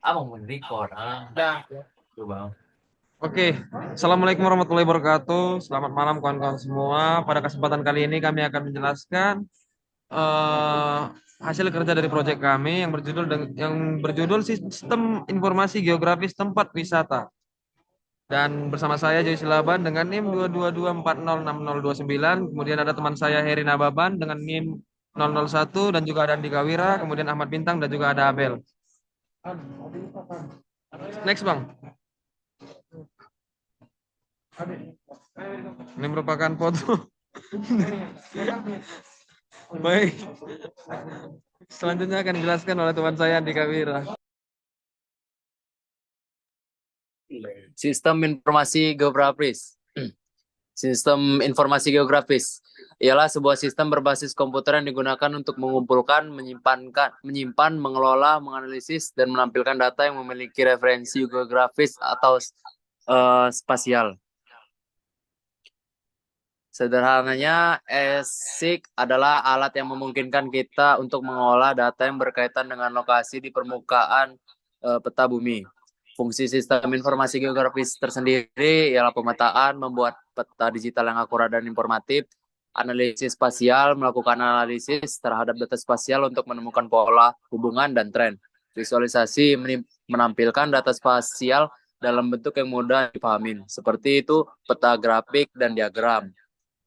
Abang mau record. Dah. Tuh bang. Oke, Assalamualaikum warahmatullahi wabarakatuh. Selamat malam kawan-kawan semua. Pada kesempatan kali ini kami akan menjelaskan eh, hasil kerja dari proyek kami yang berjudul Sistem Informasi Geografis Tempat Wisata. Dan bersama saya Joy Silaban dengan NIM 222406029. Kemudian ada teman saya Herina Baban dengan NIM 001 dan juga ada Andika Wira, kemudian Ahmad Bintang dan juga ada Abel. Next, Bang. Ini merupakan foto. Baik, selanjutnya akan dijelaskan oleh teman saya Andika Wira. Sistem informasi geografis. Sistem informasi geografis ialah sebuah sistem berbasis komputer yang digunakan untuk mengumpulkan, menyimpan, mengelola, menganalisis, dan menampilkan data yang memiliki referensi geografis atau spasial. Sederhananya, ESIC adalah alat yang memungkinkan kita untuk mengolah data yang berkaitan dengan lokasi di permukaan peta bumi. Fungsi sistem informasi geografis tersendiri ialah pemetaan, membuat peta digital yang akurat dan informatif, analisis spasial, melakukan analisis terhadap data spasial untuk menemukan pola, hubungan, dan tren. Visualisasi menampilkan data spasial dalam bentuk yang mudah dipahami, seperti itu peta grafik dan diagram.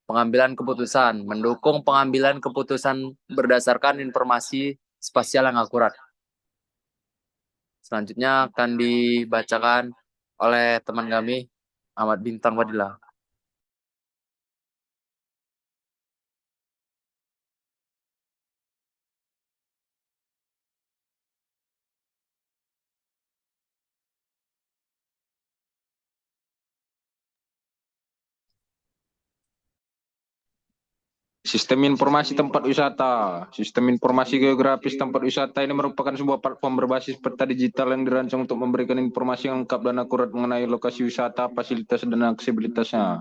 Pengambilan keputusan, mendukung pengambilan keputusan berdasarkan informasi spasial yang akurat. Selanjutnya akan dibacakan oleh teman kami, Ahmad Bintang Fadilah. Sistem informasi tempat wisata. Sistem informasi geografis tempat wisata ini merupakan sebuah platform berbasis peta digital yang dirancang untuk memberikan informasi yang lengkap dan akurat mengenai lokasi wisata, fasilitas, dan aksesibilitasnya.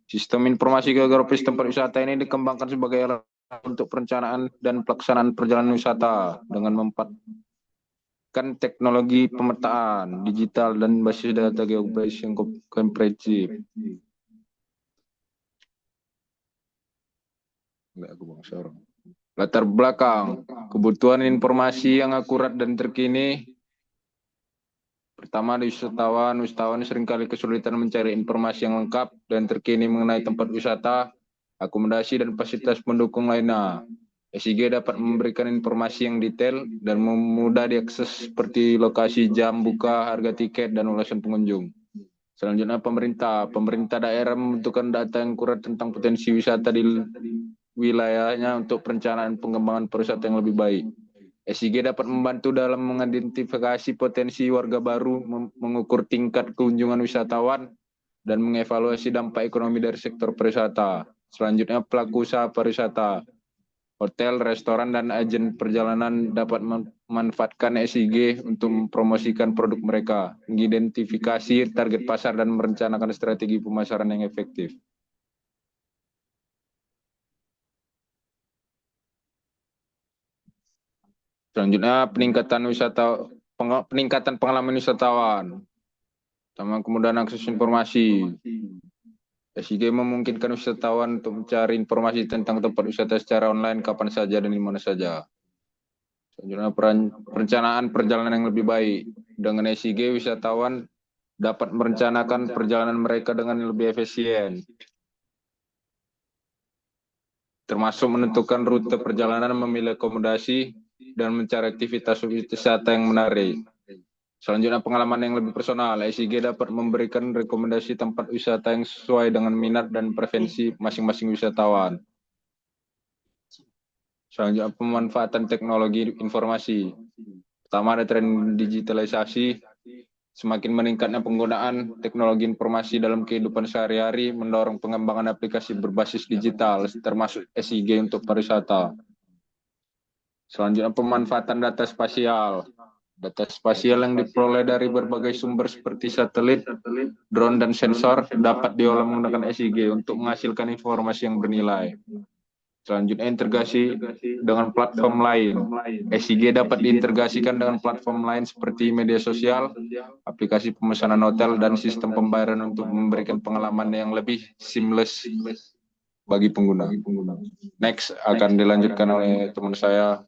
Sistem informasi geografis tempat wisata ini dikembangkan sebagai alat untuk perencanaan dan pelaksanaan perjalanan wisata dengan memanfaatkan teknologi pemetaan digital dan basis data geografis yang komprehensif. Latar belakang, kebutuhan informasi yang akurat dan terkini. Pertama, wisatawan seringkali kesulitan mencari informasi yang lengkap dan terkini mengenai tempat wisata, akomodasi, dan fasilitas pendukung lainnya. SIG dapat memberikan informasi yang detail dan mudah diakses seperti lokasi jam buka, harga tiket, dan ulasan pengunjung. Selanjutnya, pemerintah daerah membutuhkan data yang akurat tentang potensi wisata di wilayahnya untuk perencanaan pengembangan pariwisata yang lebih baik. SIG dapat membantu dalam mengidentifikasi potensi warga baru, mengukur tingkat kunjungan wisatawan, dan mengevaluasi dampak ekonomi dari sektor pariwisata. Selanjutnya, pelaku usaha pariwisata, hotel, restoran, dan agen perjalanan dapat memanfaatkan SIG untuk mempromosikan produk mereka, mengidentifikasi target pasar, dan merencanakan strategi pemasaran yang efektif. Selanjutnya, peningkatan pengalaman wisatawan, sama kemudahan akses informasi. SIG memungkinkan wisatawan untuk mencari informasi tentang tempat wisata secara online kapan saja dan di mana saja. Selanjutnya, perencanaan perjalanan yang lebih baik. Dengan SIG, wisatawan dapat merencanakan perjalanan mereka dengan lebih efisien, termasuk menentukan rute perjalanan, memilih akomodasi, dan mencari aktivitas wisata yang menarik. Selanjutnya, pengalaman yang lebih personal. SIG dapat memberikan rekomendasi tempat wisata yang sesuai dengan minat dan preferensi masing-masing wisatawan. Selanjutnya, pemanfaatan teknologi informasi. Pertama, ada tren digitalisasi. Semakin meningkatnya penggunaan teknologi informasi dalam kehidupan sehari-hari mendorong pengembangan aplikasi berbasis digital, termasuk SIG untuk pariwisata. Selanjutnya, pemanfaatan data spasial. Data spasial yang diperoleh dari berbagai sumber seperti satelit, drone, dan sensor dapat diolah menggunakan SIG untuk menghasilkan informasi yang bernilai. Selanjutnya integrasi dengan platform lain. SIG dapat diintegrasikan dengan platform lain seperti media sosial, aplikasi pemesanan hotel, dan sistem pembayaran untuk memberikan pengalaman yang lebih seamless bagi pengguna. Next akan dilanjutkan oleh teman saya,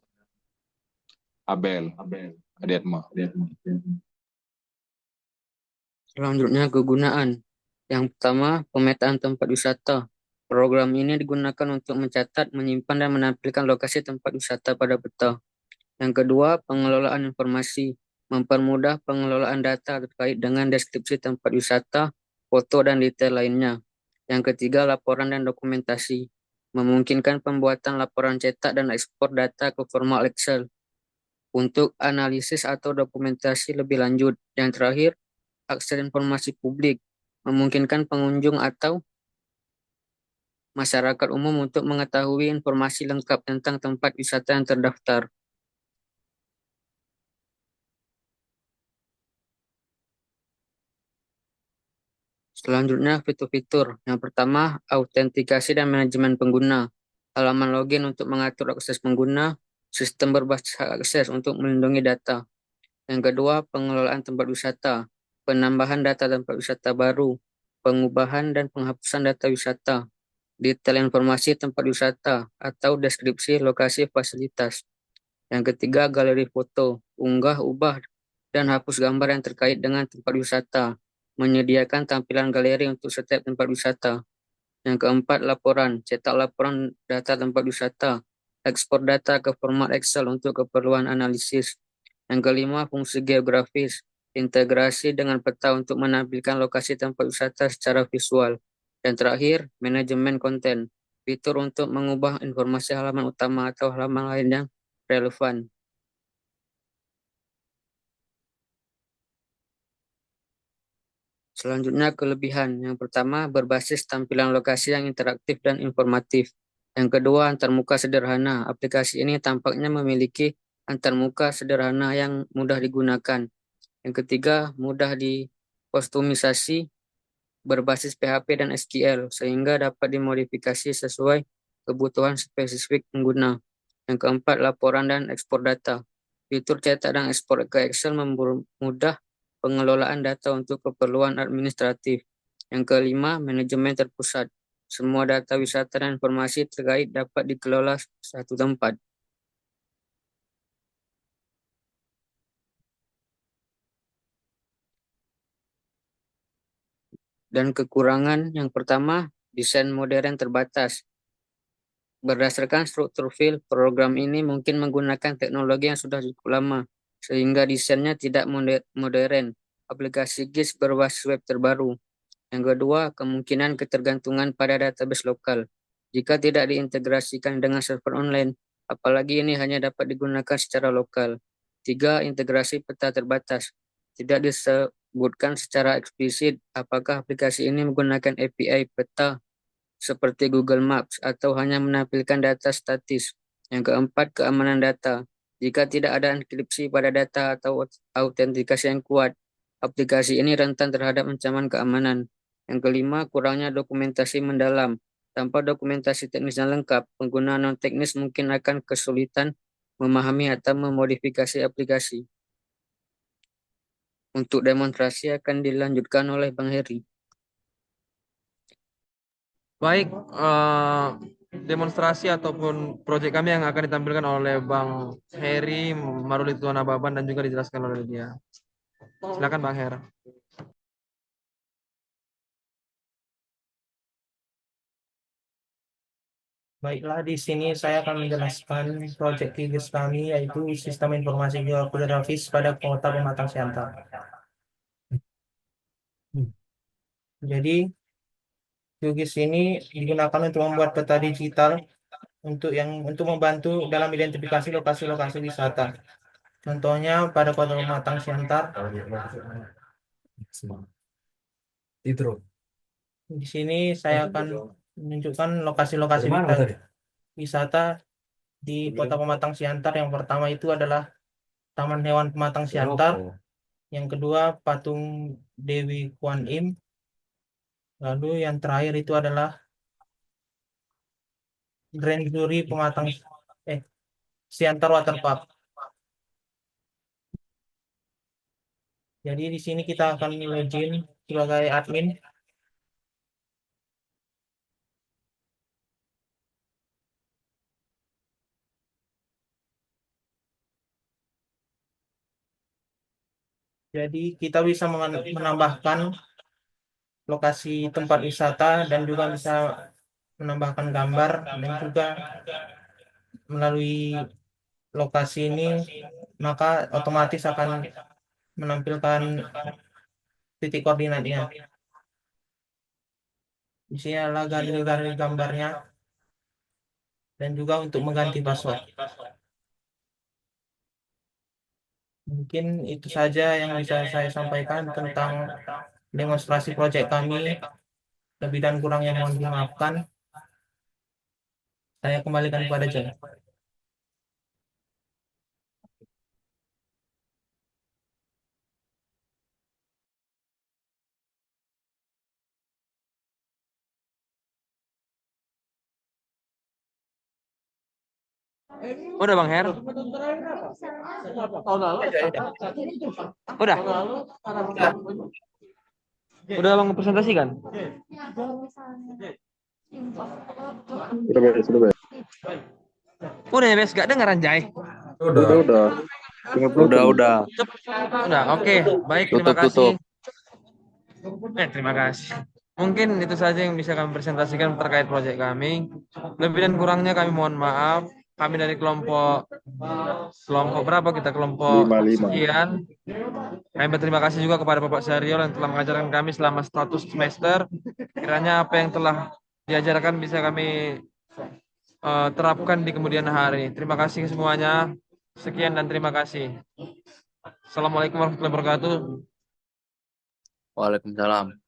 Abel Adiatma. Selanjutnya kegunaan. Yang pertama, pemetaan tempat wisata. Program ini digunakan untuk mencatat, menyimpan, dan menampilkan lokasi tempat wisata pada peta. Yang kedua, pengelolaan informasi. Mempermudah pengelolaan data terkait dengan deskripsi tempat wisata, foto, dan detail lainnya. Yang ketiga, laporan dan dokumentasi. Memungkinkan pembuatan laporan cetak dan ekspor data ke format Excel untuk analisis atau dokumentasi lebih lanjut. Yang terakhir, akses informasi publik, memungkinkan pengunjung atau masyarakat umum untuk mengetahui informasi lengkap tentang tempat wisata yang terdaftar. Selanjutnya, fitur-fitur. Yang pertama, autentikasi dan manajemen pengguna. Halaman login untuk mengatur akses pengguna, sistem berbasis hak akses untuk melindungi data. Yang kedua, pengelolaan tempat wisata, penambahan data tempat wisata baru, pengubahan dan penghapusan data wisata, detail informasi tempat wisata atau deskripsi lokasi fasilitas. Yang ketiga, galeri foto, unggah, ubah, dan hapus gambar yang terkait dengan tempat wisata, menyediakan tampilan galeri untuk setiap tempat wisata. Yang keempat, laporan, cetak laporan data tempat wisata, ekspor data ke format Excel untuk keperluan analisis. Yang kelima, fungsi geografis, integrasi dengan peta untuk menampilkan lokasi tempat wisata secara visual. Dan terakhir, manajemen konten, fitur untuk mengubah informasi halaman utama atau halaman lain yang relevan. Selanjutnya kelebihan. Yang pertama, berbasis tampilan lokasi yang interaktif dan informatif. Yang kedua, antarmuka sederhana. Aplikasi ini tampaknya memiliki antarmuka sederhana yang mudah digunakan. Yang ketiga, mudah dikostumisasi berbasis PHP dan SQL sehingga dapat dimodifikasi sesuai kebutuhan spesifik pengguna. Yang keempat, laporan dan ekspor data. Fitur cetak dan ekspor ke Excel mempermudah pengelolaan data untuk keperluan administratif. Yang kelima, manajemen terpusat. Semua data wisata dan informasi terkait dapat dikelola satu tempat. Dan kekurangan yang pertama, desain modern terbatas. Berdasarkan struktur file, program ini mungkin menggunakan teknologi yang sudah cukup lama, sehingga desainnya tidak modern. Aplikasi GIS berbasis web terbaru. Yang kedua, kemungkinan ketergantungan pada database lokal. Jika tidak diintegrasikan dengan server online, apalagi ini hanya dapat digunakan secara lokal. Tiga, integrasi peta terbatas. Tidak disebutkan secara eksplisit apakah aplikasi ini menggunakan API peta seperti Google Maps atau hanya menampilkan data statis. Yang keempat, keamanan data. Jika tidak ada enkripsi pada data atau autentikasi yang kuat, aplikasi ini rentan terhadap ancaman keamanan. Yang kelima, kurangnya dokumentasi mendalam. Tanpa dokumentasi teknis yang lengkap, pengguna non-teknis mungkin akan kesulitan memahami atau memodifikasi aplikasi. Untuk demonstrasi akan dilanjutkan oleh Bang Heri. Baik, demonstrasi ataupun proyek kami yang akan ditampilkan oleh Bang Heri Marulituan Ababan dan juga dijelaskan oleh dia. Silakan Bang Her. Baiklah, di sini saya akan menjelaskan proyek QGIS kami, yaitu Sistem Informasi Geografis pada Kota Pematang Siantar. Jadi, QGIS ini digunakan untuk membuat peta digital untuk membantu dalam identifikasi lokasi-lokasi wisata. Contohnya pada Kota Pematang Siantar. Di sini saya akan menunjukkan lokasi-lokasi wisata di Kota Pematang Siantar. Yang pertama itu adalah Taman Hewan Pematang Siantar. Yang kedua, Patung Dewi Kwan Im. Lalu yang terakhir itu adalah Grand Jury pematang Siantar Water Park. Jadi di sini kita akan login sebagai admin. Jadi kita bisa menambahkan lokasi tempat wisata dan juga bisa menambahkan gambar dan juga melalui lokasi ini maka otomatis akan menampilkan titik koordinatnya. Di sini adalah galeri gambarnya dan juga untuk mengganti password. Mungkin itu saja yang bisa saya sampaikan tentang demonstrasi proyek kami. Lebih dan kurangnya mohon dimaafkan. Saya kembalikan kepada Jen. Udah Bang Her? Udah? Udah Bang presentasikan? Sudah, Bes. Udah ya Bes, gak dengar Anjay? Udah. Udah. Udah, oke. Baik, terima Tutup. kasih. Terima kasih. Mungkin itu saja yang bisa kami presentasikan terkait proyek kami. Lebih dan kurangnya kami mohon maaf. Kami dari kelompok berapa kita? Kelompok 5. sekian. Kami berterima kasih juga kepada Bapak Syariol yang telah mengajarkan kami selama 100 semester. Kiranya apa yang telah diajarkan bisa kami terapkan di kemudian hari. Terima kasih semuanya. Sekian dan terima kasih. Assalamualaikum warahmatullahi wabarakatuh. Waalaikumsalam.